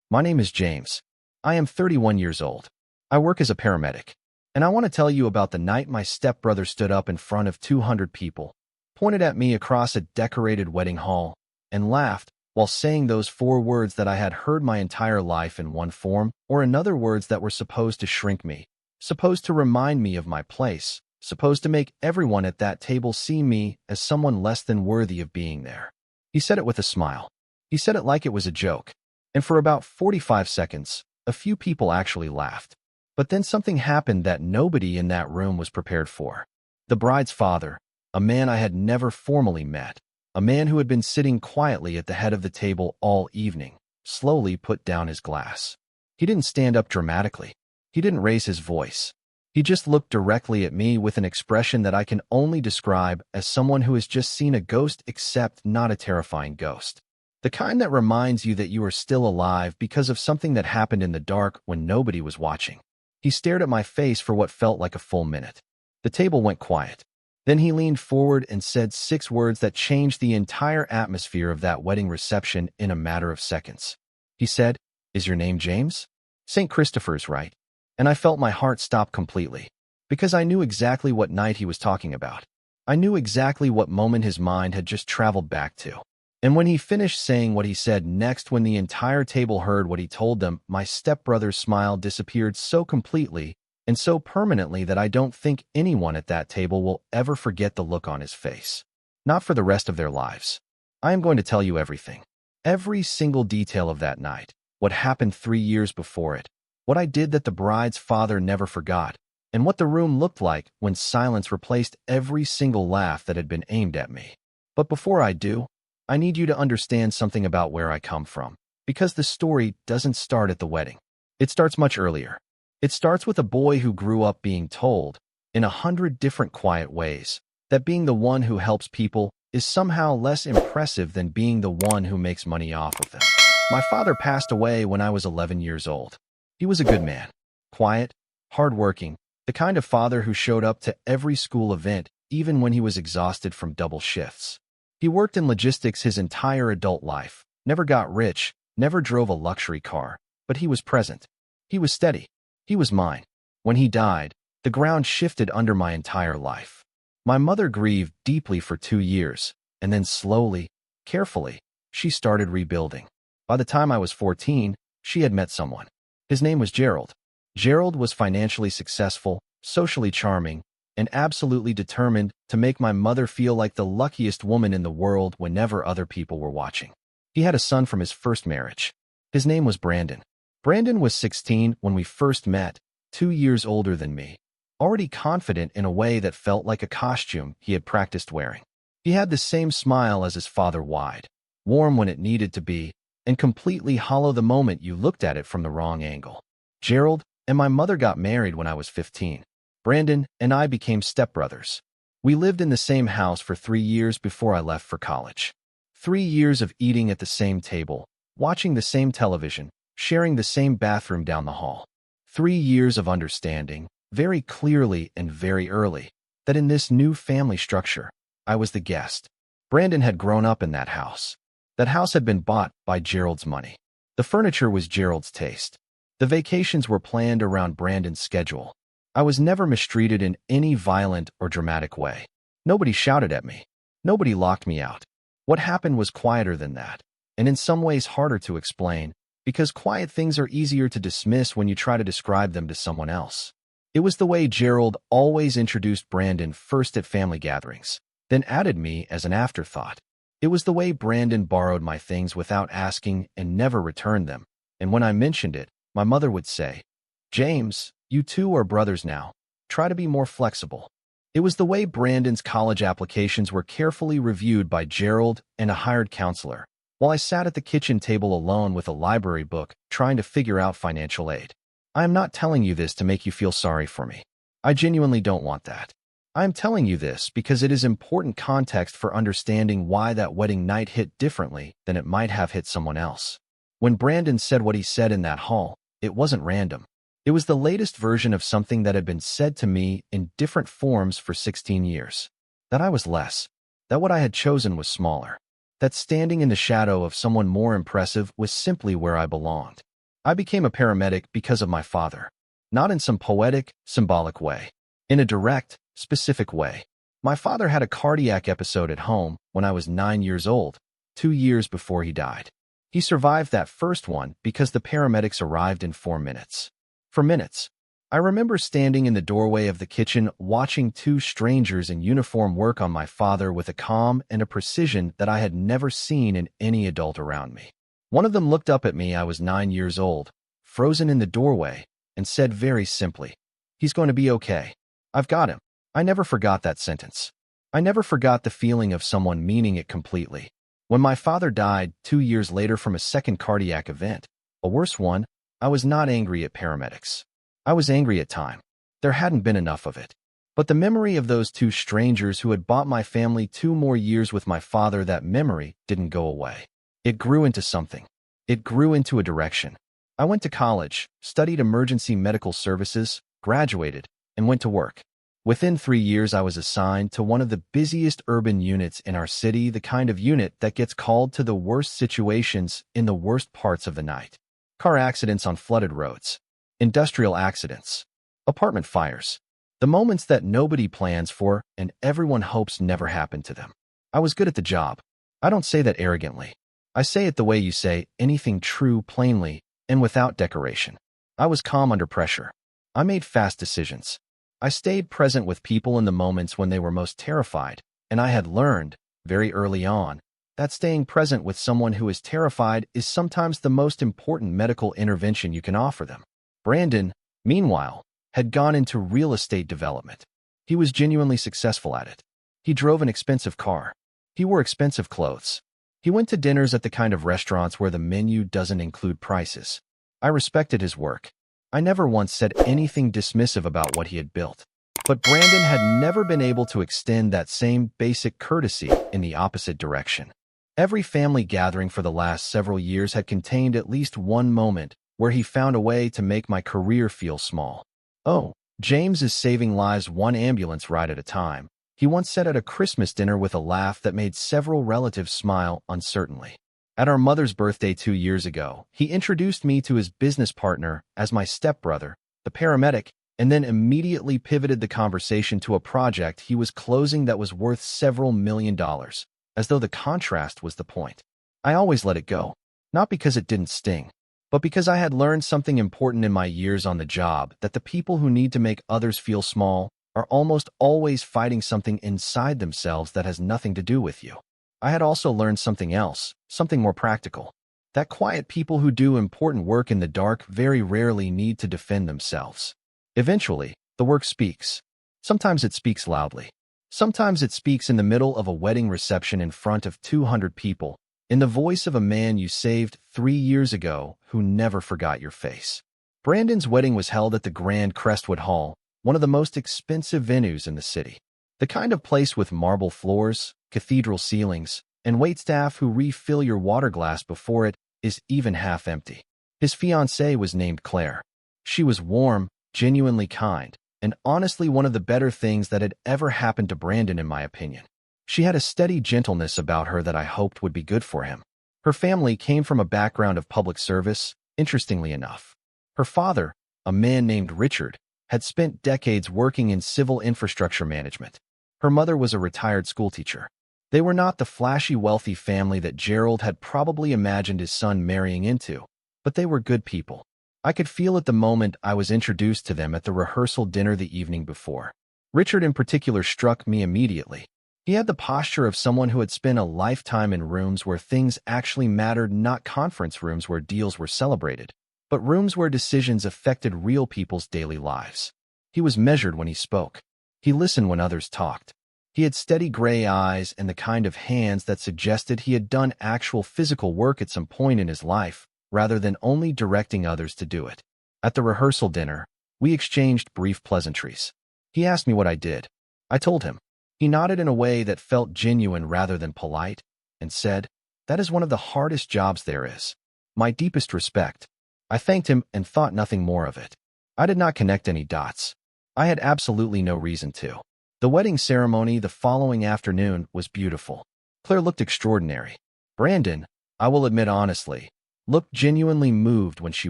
My name is James. I am 31 years old. I work as a paramedic. And I want to tell you about the night my stepbrother stood up in front of 200 people, pointed at me across a decorated wedding hall, and laughed while saying those four words that I had heard my entire life in one form or another, words that were supposed to shrink me, supposed to remind me of my place, supposed to make everyone at that table see me as someone less than worthy of being there. He said it with a smile. He said it like it was a joke. And for about 45 seconds, a few people actually laughed. But then something happened that nobody in that room was prepared for. The bride's father, a man I had never formally met, a man who had been sitting quietly at the head of the table all evening, slowly put down his glass. He didn't stand up dramatically. He didn't raise his voice. He just looked directly at me with an expression that I can only describe as someone who has just seen a ghost, except not a terrifying ghost. The kind that reminds you that you are still alive because of something that happened in the dark when nobody was watching. He stared at my face for what felt like a full minute. The table went quiet. Then he leaned forward and said 6 words that changed the entire atmosphere of that wedding reception in a matter of seconds. He said, "Is your name James? St. Christopher's, right?" And I felt my heart stop completely, because I knew exactly what night he was talking about. I knew exactly what moment his mind had just traveled back to. And when he finished saying what he said next, when the entire table heard what he told them, my stepbrother's smile disappeared so completely and so permanently that I don't think anyone at that table will ever forget the look on his face. Not for the rest of their lives. I am going to tell you everything. Every single detail of that night. What happened 3 years before it. What I did that the bride's father never forgot. And what the room looked like when silence replaced every single laugh that had been aimed at me. But before I do, I need you to understand something about where I come from, because the story doesn't start at the wedding. It starts much earlier. It starts with a boy who grew up being told, in 100 different quiet ways, that being the one who helps people is somehow less impressive than being the one who makes money off of them. My father passed away when I was 11 years old. He was a good man, quiet, hardworking, the kind of father who showed up to every school event even when he was exhausted from double shifts. He worked in logistics his entire adult life, never got rich, never drove a luxury car, but he was present. He was steady. He was mine. When he died, the ground shifted under my entire life. My mother grieved deeply for 2 years, and then slowly, carefully, she started rebuilding. By the time I was 14, she had met someone. His name was Gerald. Gerald was financially successful, socially charming, and absolutely determined to make my mother feel like the luckiest woman in the world whenever other people were watching. He had a son from his first marriage. His name was Brandon. Brandon was 16 when we first met, 2 years older than me, already confident in a way that felt like a costume he had practiced wearing. He had the same smile as his father, wide, warm when it needed to be, and completely hollow the moment you looked at it from the wrong angle. Gerald and my mother got married when I was 15. Brandon and I became stepbrothers. We lived in the same house for 3 years before I left for college. 3 years of eating at the same table, watching the same television, sharing the same bathroom down the hall. 3 years of understanding, very clearly and very early, that in this new family structure, I was the guest. Brandon had grown up in that house. That house had been bought by Gerald's money. The furniture was Gerald's taste. The vacations were planned around Brandon's schedule. I was never mistreated in any violent or dramatic way. Nobody shouted at me. Nobody locked me out. What happened was quieter than that, and in some ways harder to explain, because quiet things are easier to dismiss when you try to describe them to someone else. It was the way Gerald always introduced Brandon first at family gatherings, then added me as an afterthought. It was the way Brandon borrowed my things without asking and never returned them, and when I mentioned it, my mother would say, "James, you two are brothers now. Try to be more flexible." It was the way Brandon's college applications were carefully reviewed by Gerald and a hired counselor, while I sat at the kitchen table alone with a library book trying to figure out financial aid. I am not telling you this to make you feel sorry for me. I genuinely don't want that. I am telling you this because it is important context for understanding why that wedding night hit differently than it might have hit someone else. When Brandon said what he said in that hall, it wasn't random. It was the latest version of something that had been said to me in different forms for 16 years. That I was less. That what I had chosen was smaller. That standing in the shadow of someone more impressive was simply where I belonged. I became a paramedic because of my father. Not in some poetic, symbolic way. In a direct, specific way. My father had a cardiac episode at home when I was 9 years old, 2 years before he died. He survived that first one because the paramedics arrived in 4 minutes. For minutes. I remember standing in the doorway of the kitchen watching two strangers in uniform work on my father with a calm and a precision that I had never seen in any adult around me. One of them looked up at me. I was 9 years old, frozen in the doorway, and said very simply, "He's going to be okay. I've got him." I never forgot that sentence. I never forgot the feeling of someone meaning it completely. When my father died 2 years later from a second cardiac event, a worse one, I was not angry at paramedics. I was angry at time. There hadn't been enough of it. But the memory of those two strangers who had bought my family 2 more years with my father, that memory didn't go away. It grew into something. It grew into a direction. I went to college, studied emergency medical services, graduated, and went to work. Within 3 years, I was assigned to one of the busiest urban units in our city, the kind of unit that gets called to the worst situations in the worst parts of the night. Car accidents on flooded roads. Industrial accidents. Apartment fires. The moments that nobody plans for and everyone hopes never happen to them. I was good at the job. I don't say that arrogantly. I say it the way you say anything true, plainly, and without decoration. I was calm under pressure. I made fast decisions. I stayed present with people in the moments when they were most terrified, and I had learned, very early on, that staying present with someone who is terrified is sometimes the most important medical intervention you can offer them. Brandon, meanwhile, had gone into real estate development. He was genuinely successful at it. He drove an expensive car. He wore expensive clothes. He went to dinners at the kind of restaurants where the menu doesn't include prices. I respected his work. I never once said anything dismissive about what he had built. But Brandon had never been able to extend that same basic courtesy in the opposite direction. Every family gathering for the last several years had contained at least one moment where he found a way to make my career feel small. "Oh, James is saving lives one ambulance ride at a time," he once said at a Christmas dinner with a laugh that made several relatives smile uncertainly. At our mother's birthday 2 years ago, he introduced me to his business partner as my stepbrother, the paramedic, and then immediately pivoted the conversation to a project he was closing that was worth several $1,000,000, as though the contrast was the point. I always let it go, not because it didn't sting, but because I had learned something important in my years on the job, that the people who need to make others feel small are almost always fighting something inside themselves that has nothing to do with you. I had also learned something else, something more practical. That quiet people who do important work in the dark very rarely need to defend themselves. Eventually, the work speaks. Sometimes it speaks loudly. Sometimes it speaks in the middle of a wedding reception in front of 200 people, in the voice of a man you saved 3 years ago who never forgot your face. Brandon's wedding was held at the Grand Crestwood Hall, one of the most expensive venues in the city. The kind of place with marble floors, cathedral ceilings, and waitstaff who refill your water glass before it is even half empty. His fiancée was named Claire. She was warm, genuinely kind, and honestly one of the better things that had ever happened to Brandon in my opinion. She had a steady gentleness about her that I hoped would be good for him. Her family came from a background of public service, interestingly enough. Her father, a man named Richard, had spent decades working in civil infrastructure management. Her mother was a retired schoolteacher. They were not the flashy, wealthy family that Gerald had probably imagined his son marrying into, but they were good people. I could feel it the moment I was introduced to them at the rehearsal dinner the evening before. Richard in particular struck me immediately. He had the posture of someone who had spent a lifetime in rooms where things actually mattered, not conference rooms where deals were celebrated, but rooms where decisions affected real people's daily lives. He was measured when he spoke. He listened when others talked. He had steady gray eyes and the kind of hands that suggested he had done actual physical work at some point in his life, rather than only directing others to do it. At the rehearsal dinner, we exchanged brief pleasantries. He asked me what I did. I told him. He nodded in a way that felt genuine rather than polite, and said, "That is one of the hardest jobs there is. My deepest respect." I thanked him and thought nothing more of it. I did not connect any dots. I had absolutely no reason to. The wedding ceremony the following afternoon was beautiful. Claire looked extraordinary. Brandon, I will admit honestly, looked genuinely moved when she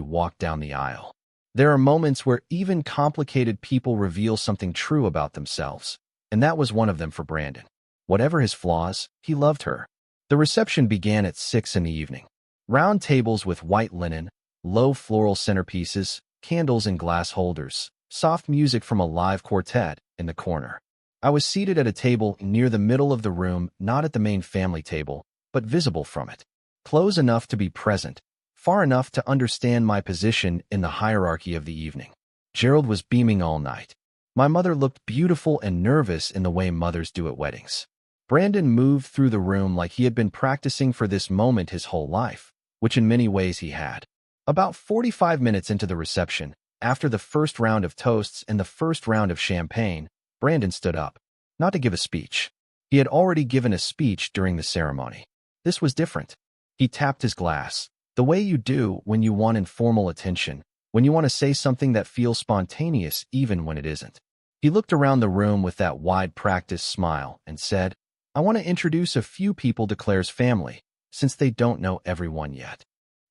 walked down the aisle. There are moments where even complicated people reveal something true about themselves, and that was one of them for Brandon. Whatever his flaws, he loved her. The reception began at 6 in the evening. Round tables with white linen, low floral centerpieces, candles in glass holders, soft music from a live quartet in the corner. I was seated at a table near the middle of the room, not at the main family table, but visible from it. Close enough to be present, far enough to understand my position in the hierarchy of the evening. Gerald was beaming all night. My mother looked beautiful and nervous in the way mothers do at weddings. Brandon moved through the room like he had been practicing for this moment his whole life, which in many ways he had. About 45 minutes into the reception, after the first round of toasts and the first round of champagne, Brandon stood up, not to give a speech. He had already given a speech during the ceremony. This was different. He tapped his glass, the way you do when you want informal attention, when you want to say something that feels spontaneous even when it isn't. He looked around the room with that wide practiced smile and said, "I want to introduce a few people to Claire's family, since they don't know everyone yet."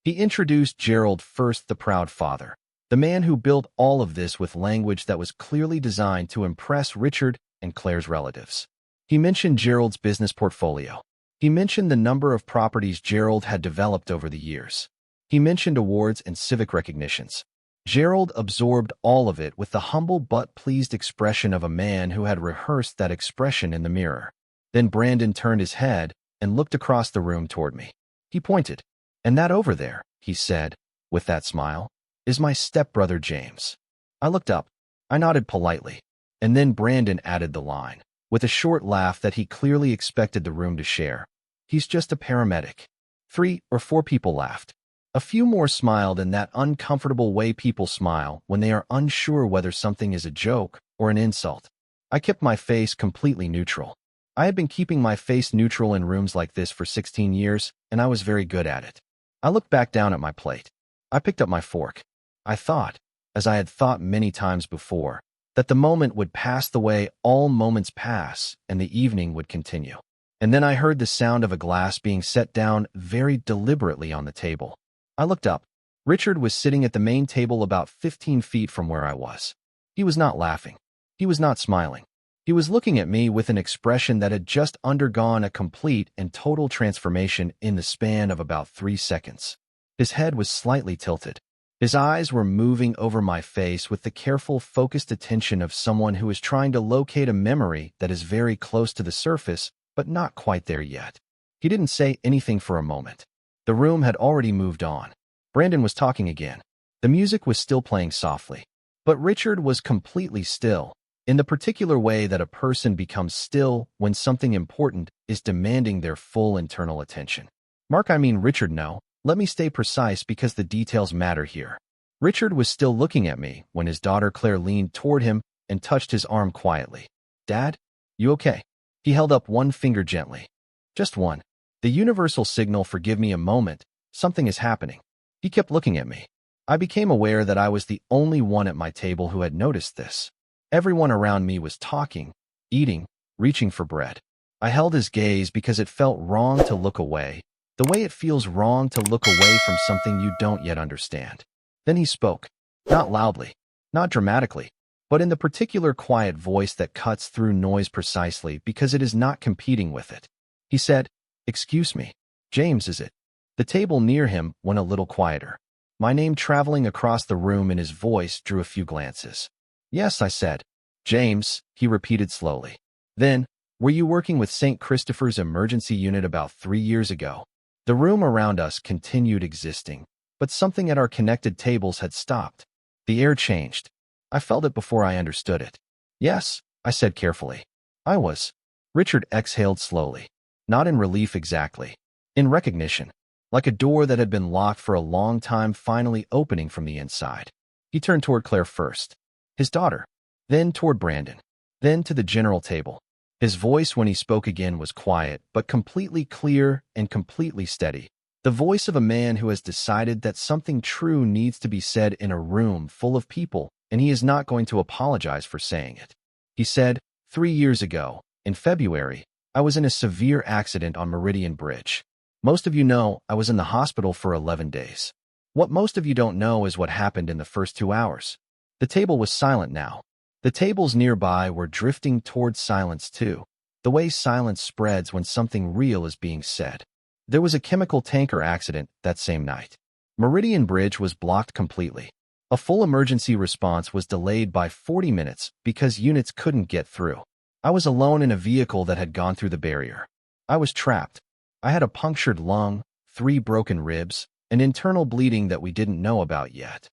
He introduced Gerald first, the proud father, the man who built all of this with language that was clearly designed to impress Richard and Claire's relatives. He mentioned Gerald's business portfolio. He mentioned the number of properties Gerald had developed over the years. He mentioned awards and civic recognitions. Gerald absorbed all of it with the humble but pleased expression of a man who had rehearsed that expression in the mirror. Then Brandon turned his head and looked across the room toward me. He pointed. "And that over there," he said, with that smile, "is my stepbrother James." I looked up. I nodded politely. And then Brandon added the line, with a short laugh that he clearly expected the room to share. "He's just a paramedic." 3 or 4 people laughed. A few more smiled in that uncomfortable way people smile when they are unsure whether something is a joke or an insult. I kept my face completely neutral. I had been keeping my face neutral in rooms like this for 16 years, and I was very good at it. I looked back down at my plate. I picked up my fork. I thought, as I had thought many times before, that the moment would pass the way all moments pass and the evening would continue. And then I heard the sound of a glass being set down very deliberately on the table. I looked up. Richard was sitting at the main table about 15 feet from where I was. He was not laughing. He was not smiling. He was looking at me with an expression that had just undergone a complete and total transformation in the span of about 3 seconds. His head was slightly tilted. His eyes were moving over my face with the careful, focused attention of someone who is trying to locate a memory that is very close to the surface, but not quite there yet. He didn't say anything for a moment. The room had already moved on. Brandon was talking again. The music was still playing softly. But Richard was completely still, in the particular way that a person becomes still when something important is demanding their full internal attention. Richard, no. Let me stay precise because the details matter here. Richard was still looking at me when his daughter Claire leaned toward him and touched his arm quietly. "Dad, you okay?" He held up one finger gently. "Just one. The universal signal for give me a moment, something is happening." He kept looking at me. I became aware that I was the only one at my table who had noticed this. Everyone around me was talking, eating, reaching for bread. I held his gaze because it felt wrong to look away, the way it feels wrong to look away from something you don't yet understand. Then he spoke, not loudly, not dramatically, but in the particular quiet voice that cuts through noise precisely because it is not competing with it. He said, "Excuse me, James, is it?" The table near him went a little quieter. My name traveling across the room in his voice drew a few glances. "Yes," I said. "James," he repeated slowly. Then, "Were you working with St. Christopher's emergency unit about 3 years ago?" The room around us continued existing, but something at our connected tables had stopped. The air changed. I felt it before I understood it. "Yes," I said carefully. "I was." Richard exhaled slowly. Not in relief exactly. In recognition. Like a door that had been locked for a long time finally opening from the inside. He turned toward Claire first. His daughter. Then toward Brandon. Then to the general table. His voice when he spoke again was quiet, but completely clear and completely steady. The voice of a man who has decided that something true needs to be said in a room full of people, and he is not going to apologize for saying it. He said, 3 years ago, in February, I was in a severe accident on Meridian Bridge. Most of you know I was in the hospital for 11 days. What most of you don't know is what happened in the first 2 hours. The table was silent now. The tables nearby were drifting towards silence too, the way silence spreads when something real is being said. There was a chemical tanker accident that same night. Meridian Bridge was blocked completely. A full emergency response was delayed by 40 minutes because units couldn't get through. I was alone in a vehicle that had gone through the barrier. I was trapped. I had a punctured lung, 3 broken ribs, and internal bleeding that we didn't know about yet.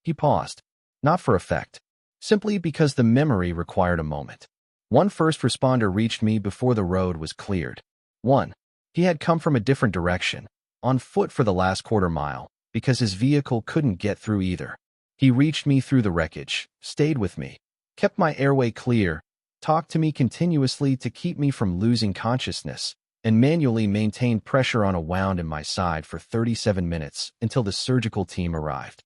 He paused. Not for effect. Simply because the memory required a moment. One first responder reached me before the road was cleared. One. He had come from a different direction, on foot for the last quarter mile, because his vehicle couldn't get through either. He reached me through the wreckage, stayed with me, kept my airway clear, talked to me continuously to keep me from losing consciousness, and manually maintained pressure on a wound in my side for 37 minutes until the surgical team arrived.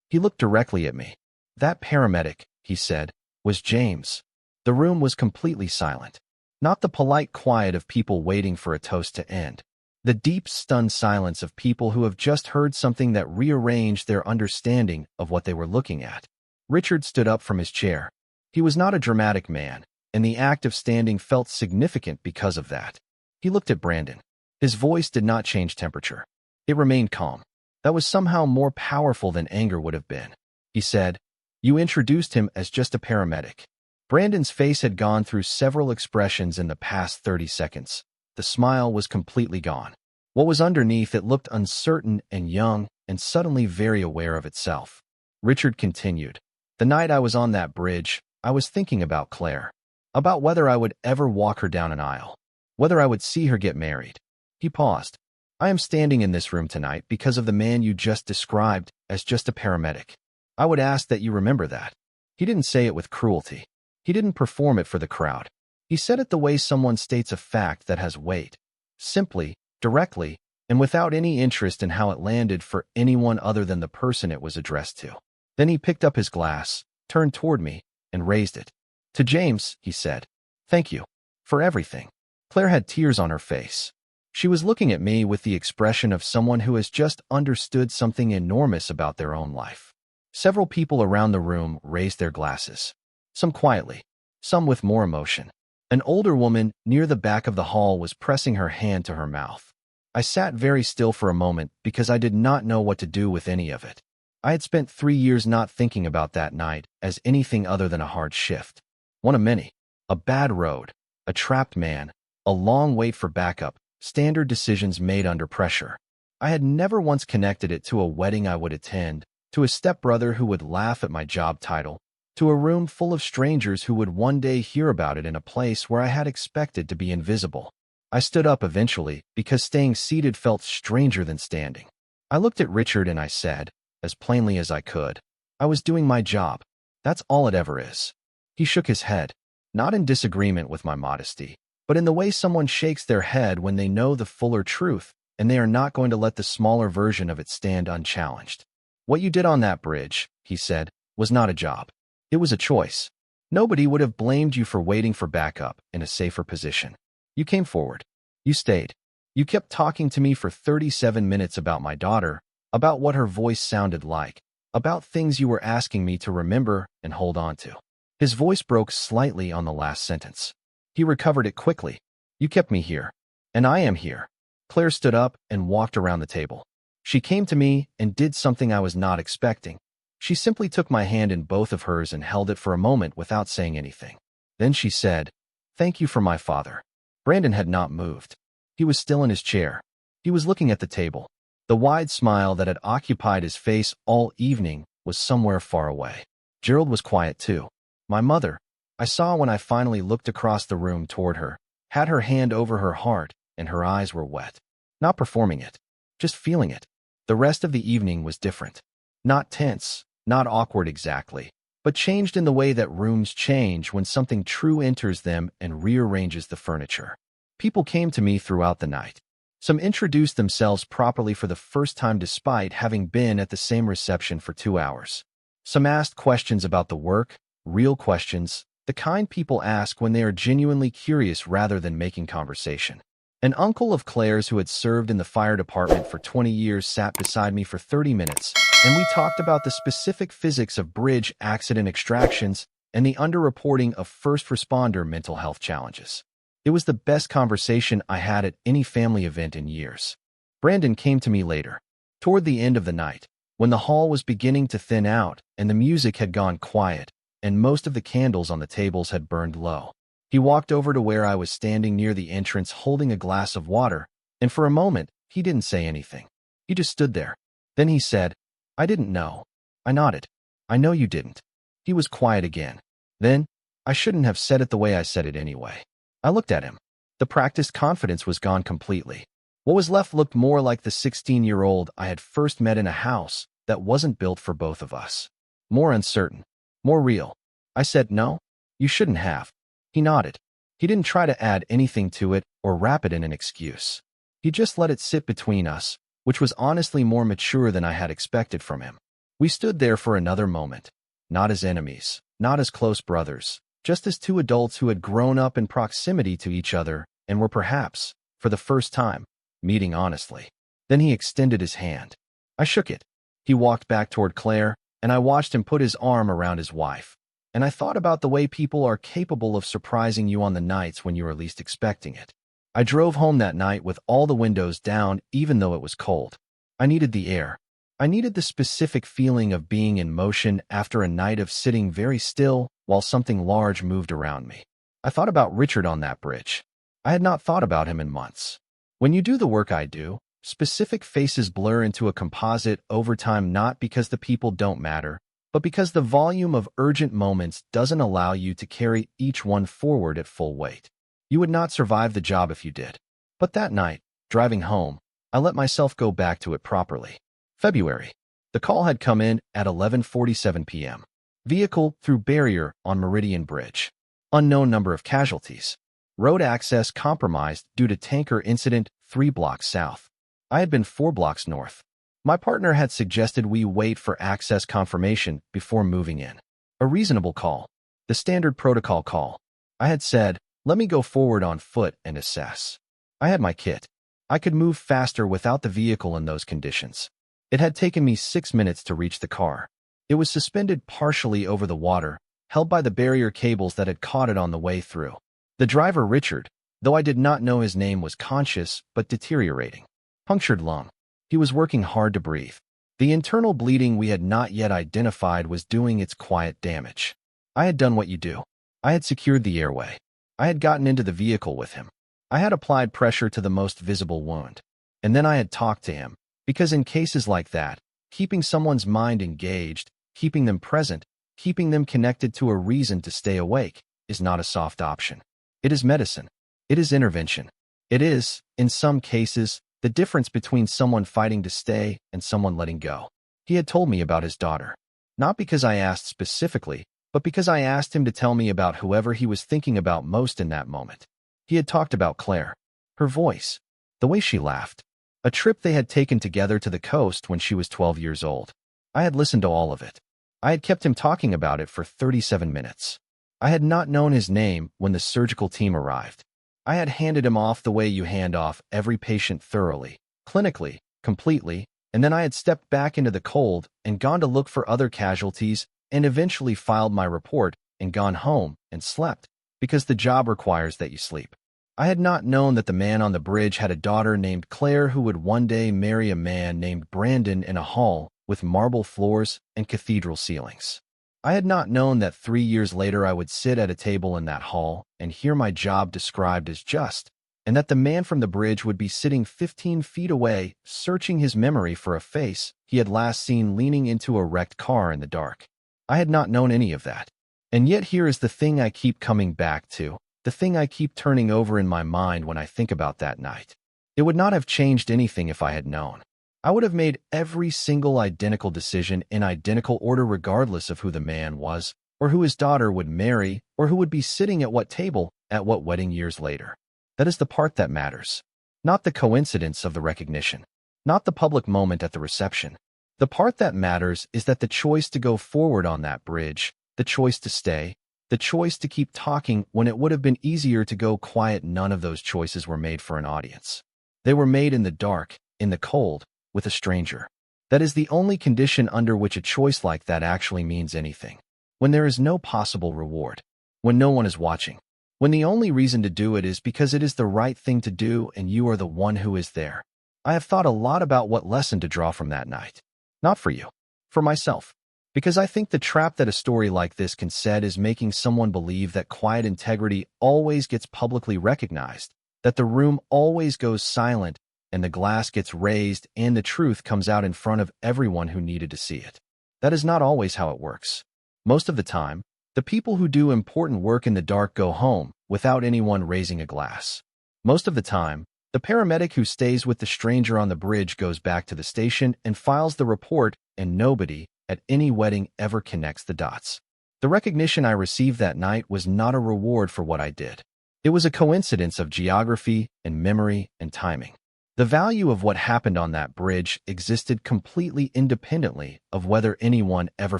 He looked directly at me. That paramedic, he said, was James. The room was completely silent. Not the polite quiet of people waiting for a toast to end. The deep, stunned silence of people who have just heard something that rearranged their understanding of what they were looking at. Richard stood up from his chair. He was not a dramatic man, and the act of standing felt significant because of that. He looked at Brandon. His voice did not change temperature. It remained calm. That was somehow more powerful than anger would have been. He said, "You introduced him as just a paramedic." Brandon's face had gone through several expressions in the past 30 seconds. The smile was completely gone. What was underneath it looked uncertain and young and suddenly very aware of itself. Richard continued, "The night I was on that bridge, I was thinking about Claire. About whether I would ever walk her down an aisle. Whether I would see her get married." He paused. "I am standing in this room tonight because of the man you just described as just a paramedic. I would ask that you remember that." He didn't say it with cruelty. He didn't perform it for the crowd. He said it the way someone states a fact that has weight. Simply, directly, and without any interest in how it landed for anyone other than the person it was addressed to. Then he picked up his glass, turned toward me, and raised it. "To James," he said, "thank you. For everything." Claire had tears on her face. She was looking at me with the expression of someone who has just understood something enormous about their own life. Several people around the room raised their glasses. Some quietly, some with more emotion. An older woman near the back of the hall was pressing her hand to her mouth. I sat very still for a moment because I did not know what to do with any of it. I had spent 3 years not thinking about that night as anything other than a hard shift. One of many. A bad road, a trapped man, a long wait for backup, standard decisions made under pressure. I had never once connected it to a wedding I would attend, to a stepbrother who would laugh at my job title, to a room full of strangers who would one day hear about it in a place where I had expected to be invisible. I stood up eventually because staying seated felt stranger than standing. I looked at Richard and I said, as plainly as I could, "I was doing my job. That's all it ever is." He shook his head, not in disagreement with my modesty, but in the way someone shakes their head when they know the fuller truth and they are not going to let the smaller version of it stand unchallenged. "What you did on that bridge," he said, "was not a job. It was a choice. Nobody would have blamed you for waiting for backup in a safer position. You came forward. You stayed. You kept talking to me for 37 minutes about my daughter, about what her voice sounded like, about things you were asking me to remember and hold on to." His voice broke slightly on the last sentence. He recovered it quickly. "You kept me here. And I am here." Claire stood up and walked around the table. She came to me and did something I was not expecting. She simply took my hand in both of hers and held it for a moment without saying anything. Then she said, "Thank you for my father." Brandon had not moved. He was still in his chair. He was looking at the table. The wide smile that had occupied his face all evening was somewhere far away. Gerald was quiet too. My mother, I saw when I finally looked across the room toward her, had her hand over her heart and her eyes were wet. Not performing it, just feeling it. The rest of the evening was different. Not tense, not awkward exactly, but changed in the way that rooms change when something true enters them and rearranges the furniture. People came to me throughout the night. Some introduced themselves properly for the first time despite having been at the same reception for 2 hours. Some asked questions about the work, real questions, the kind people ask when they are genuinely curious rather than making conversation. An uncle of Claire's who had served in the fire department for 20 years sat beside me for 30 minutes, and we talked about the specific physics of bridge accident extractions and the underreporting of first responder mental health challenges. It was the best conversation I had at any family event in years. Brandon came to me later, toward the end of the night, when the hall was beginning to thin out and the music had gone quiet and most of the candles on the tables had burned low. He walked over to where I was standing near the entrance holding a glass of water, and for a moment, he didn't say anything. He just stood there. Then he said, "I didn't know." I nodded. "I know you didn't." He was quiet again. Then, "I shouldn't have said it the way I said it anyway." I looked at him. The practiced confidence was gone completely. What was left looked more like the 16-year-old I had first met in a house that wasn't built for both of us. More uncertain. More real. I said, "No, you shouldn't have." He nodded. He didn't try to add anything to it or wrap it in an excuse. He just let it sit between us, which was honestly more mature than I had expected from him. We stood there for another moment, not as enemies, not as close brothers, just as two adults who had grown up in proximity to each other and were perhaps, for the first time, meeting honestly. Then he extended his hand. I shook it. He walked back toward Claire, and I watched him put his arm around his wife. And I thought about the way people are capable of surprising you on the nights when you are least expecting it. I drove home that night with all the windows down, even though it was cold. I needed the air. I needed the specific feeling of being in motion after a night of sitting very still while something large moved around me. I thought about Richard on that bridge. I had not thought about him in months. When you do the work I do, specific faces blur into a composite over time, not because the people don't matter, but because the volume of urgent moments doesn't allow you to carry each one forward at full weight. You would not survive the job if you did. But that night, driving home, I let myself go back to it properly. February. The call had come in at 11:47 p.m. Vehicle through barrier on Meridian Bridge. Unknown number of casualties. Road access compromised due to tanker incident 3 blocks south. I had been 4 blocks north. My partner had suggested we wait for access confirmation before moving in. A reasonable call. The standard protocol call. I had said, "Let me go forward on foot and assess." I had my kit. I could move faster without the vehicle in those conditions. It had taken me 6 minutes to reach the car. It was suspended partially over the water, held by the barrier cables that had caught it on the way through. The driver, Richard, though I did not know his name, was conscious but deteriorating. Punctured lung. He was working hard to breathe. The internal bleeding we had not yet identified was doing its quiet damage. I had done what you do. I had secured the airway. I had gotten into the vehicle with him. I had applied pressure to the most visible wound. And then I had talked to him, because in cases like that, keeping someone's mind engaged, keeping them present, keeping them connected to a reason to stay awake, is not a soft option. It is medicine. It is intervention. It is, in some cases, the difference between someone fighting to stay and someone letting go. He had told me about his daughter. Not because I asked specifically, but because I asked him to tell me about whoever he was thinking about most in that moment. He had talked about Claire. Her voice. The way she laughed. A trip they had taken together to the coast when she was 12 years old. I had listened to all of it. I had kept him talking about it for 37 minutes. I had not known his name when the surgical team arrived. I had handed him off the way you hand off every patient thoroughly, clinically, completely, and then I had stepped back into the cold and gone to look for other casualties and eventually filed my report and gone home and slept, because the job requires that you sleep. I had not known that the man on the bridge had a daughter named Claire who would one day marry a man named Brandon in a hall with marble floors and cathedral ceilings. I had not known that 3 years later I would sit at a table in that hall and hear my job described as just, and that the man from the bridge would be sitting 15 feet away, searching his memory for a face he had last seen leaning into a wrecked car in the dark. I had not known any of that. And yet here is the thing I keep coming back to, the thing I keep turning over in my mind when I think about that night. It would not have changed anything if I had known. I would have made every single identical decision in identical order regardless of who the man was, or who his daughter would marry, or who would be sitting at what table, at what wedding years later. That is the part that matters. Not the coincidence of the recognition. Not the public moment at the reception. The part that matters is that the choice to go forward on that bridge, the choice to stay, The choice to keep talking when it would have been easier to go quiet. None of those choices were made for an audience. They were made in the dark, in the cold, with a stranger. That is the only condition under which a choice like that actually means anything. When there is no possible reward. When no one is watching. When the only reason to do it is because it is the right thing to do and you are the one who is there. I have thought a lot about what lesson to draw from that night. Not for you. For myself. Because I think the trap that a story like this can set is making someone believe that quiet integrity always gets publicly recognized, that the room always goes silent, and the glass gets raised and the truth comes out in front of everyone who needed to see it. That is not always how it works. Most of the time, the people who do important work in the dark go home without anyone raising a glass. Most of the time, the paramedic who stays with the stranger on the bridge goes back to the station and files the report, and nobody at any wedding ever connects the dots. The recognition I received that night was not a reward for what I did. It was a coincidence of geography and memory and timing. The value of what happened on that bridge existed completely independently of whether anyone ever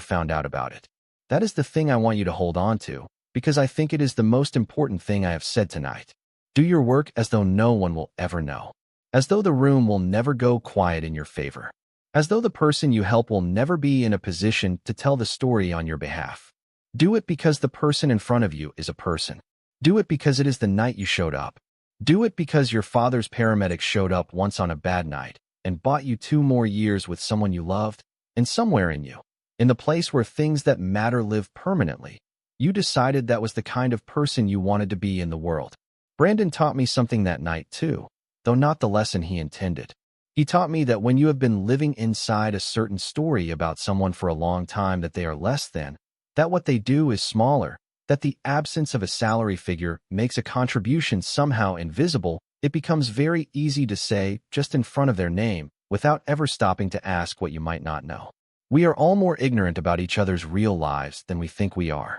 found out about it. That is the thing I want you to hold on to, because I think it is the most important thing I have said tonight. Do your work as though no one will ever know. As though the room will never go quiet in your favor. As though the person you help will never be in a position to tell the story on your behalf. Do it because the person in front of you is a person. Do it because it is the night you showed up. Do it because your father's paramedic showed up once on a bad night and bought you 2 more years with someone you loved, and somewhere in you, in the place where things that matter live permanently, you decided that was the kind of person you wanted to be in the world. Brandon taught me something that night too, though not the lesson he intended. He taught me that when you have been living inside a certain story about someone for a long time, that they are less than, that what they do is smaller, that the absence of a salary figure makes a contribution somehow invisible, it becomes very easy to say, just in front of their name, without ever stopping to ask what you might not know. We are all more ignorant about each other's real lives than we think we are.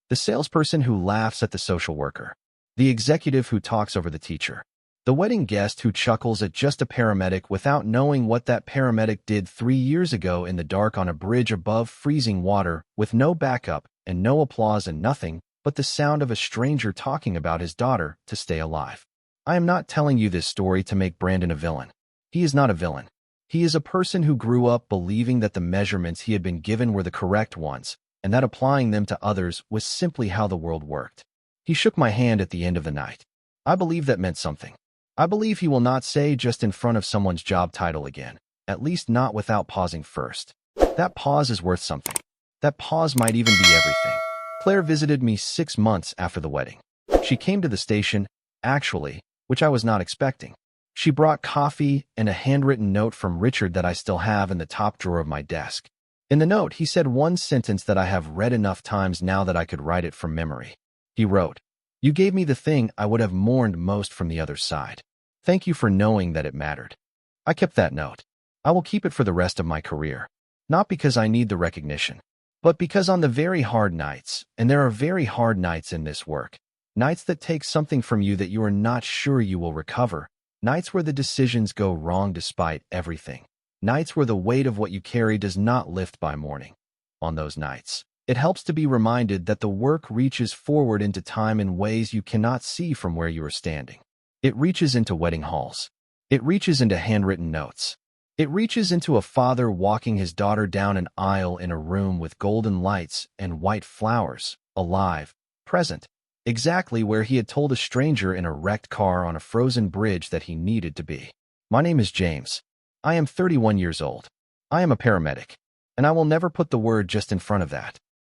The salesperson who laughs at the social worker. The executive who talks over the teacher. The wedding guest who chuckles at just a paramedic without knowing what that paramedic did 3 years ago in the dark on a bridge above freezing water, with no backup and no applause and nothing but the sound of a stranger talking about his daughter to stay alive. I am not telling you this story to make Brandon a villain. He is not a villain. He is a person who grew up believing that the measurements he had been given were the correct ones, and that applying them to others was simply how the world worked. He shook my hand at the end of the night. I believe that meant something. I believe he will not say just in front of someone's job title again, at least not without pausing first. That pause is worth something. That pause might even be everything. Claire visited me 6 months after the wedding. She came to the station, actually, which I was not expecting. She brought coffee and a handwritten note from Richard that I still have in the top drawer of my desk. In the note, he said one sentence that I have read enough times now that I could write it from memory. He wrote, "You gave me the thing I would have mourned most from the other side. Thank you for knowing that it mattered." I kept that note. I will keep it for the rest of my career. Not because I need the recognition, but because on the very hard nights, and there are very hard nights in this work, nights that take something from you that you are not sure you will recover, nights where the decisions go wrong despite everything, nights where the weight of what you carry does not lift by morning. On those nights, it helps to be reminded that the work reaches forward into time in ways you cannot see from where you are standing. It reaches into wedding halls. It reaches into handwritten notes. It reaches into a father walking his daughter down an aisle in a room with golden lights and white flowers, alive, present, exactly where he had told a stranger in a wrecked car on a frozen bridge that he needed to be. My name is James. I am 31 years old. I am a paramedic, and I will never put the word just in front of that.